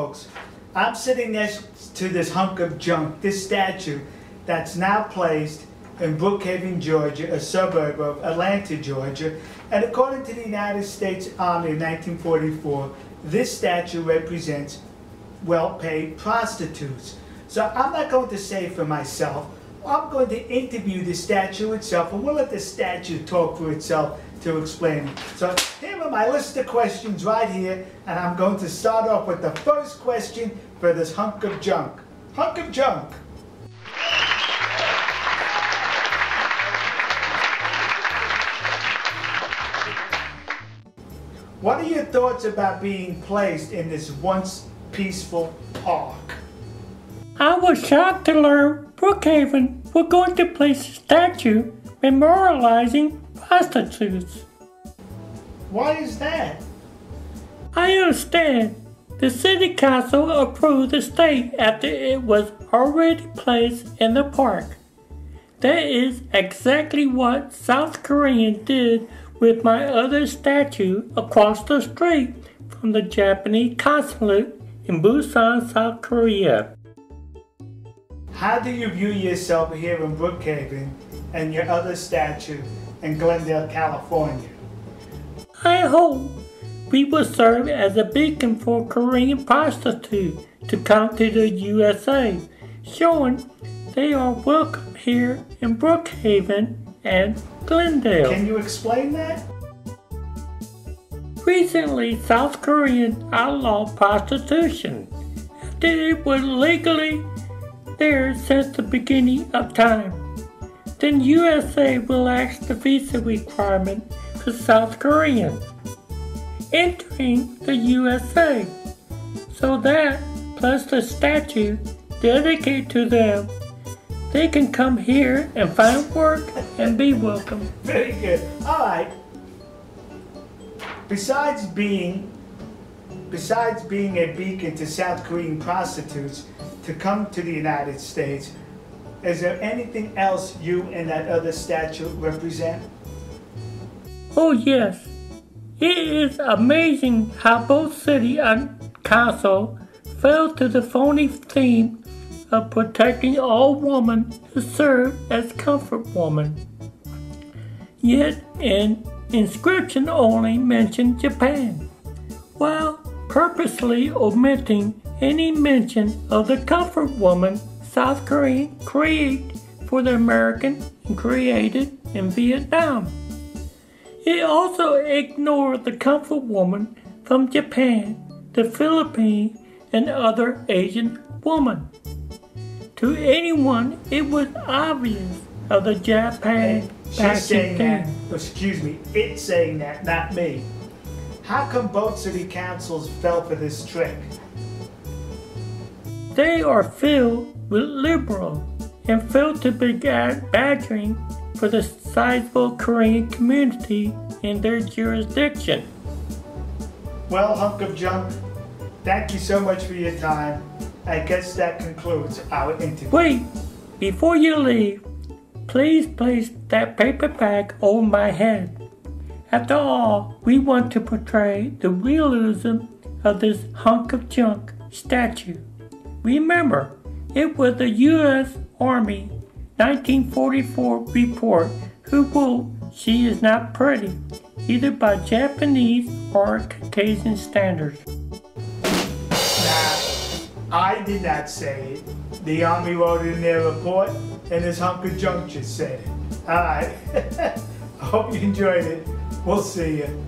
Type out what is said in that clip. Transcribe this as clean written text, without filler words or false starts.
folks. I'm sitting next to this hunk of junk, this statue that's now placed in Brookhaven, Georgia, a suburb of Atlanta, Georgia. And according to the United States Army in 1944, this statue represents well-paid prostitutes. So I'm not going to say for myself. I'm going to interview the statue itself, and we'll let the statue talk for itself to explain it. So here are my list of questions right here, and I'm going to start off with the first question for this hunk of junk. Hunk of junk. What are your thoughts about being placed in this once peaceful park? I was shocked to learn Brookhaven were going to place a statue memorializing prostitutes. Why is that? I understand. The city council approved the state after it was already placed in the park. That is exactly what South Koreans did with my other statue across the street from the Japanese Consulate in Busan, South Korea. How do you view yourself here in Brookhaven and your other statue in Glendale, California? I hope we will serve as a beacon for Korean prostitutes to come to the USA, showing they are welcome here in Brookhaven and Glendale. Can you explain that? Recently, South Koreans outlawed prostitution after it was legally there since the beginning of time. Then USA relaxed the visa requirement for South Koreans entering the USA. So that, plus the statue dedicated to them, they can come here and find work and be welcome. Very good. All right. Besides being a beacon to South Korean prostitutes to come to the United States, is there anything else you and that other statue represent? Oh yes. It is amazing how both city and council fell to the phony theme of protecting all women to serve as comfort women. Yet an inscription only mentioned Japan, while purposely omitting any mention of the comfort woman South Korea created for the American and created in Vietnam. It also ignored the comfort woman from Japan, the Philippines, and other Asian women. To anyone, it was obvious of the Japan She's saying that, thing. excuse me, it's saying that, not me. How come both city councils fell for this trick? They are filled with liberals and felt to be badgering for the sizable Korean community in their jurisdiction. Well, hunk of junk, thank you so much for your time. I guess that concludes our interview. Wait, before you leave, please place that paper bag over my head. After all, we want to portray the realism of this hunk of junk statue. Remember, it was the U.S. Army 1944 report who ruled she is not pretty, either by Japanese or Caucasian standards. Nah, I did not say it. The Army wrote it in their report, and this hunk of junk just said it. Alright, I hope you enjoyed it. We'll see you.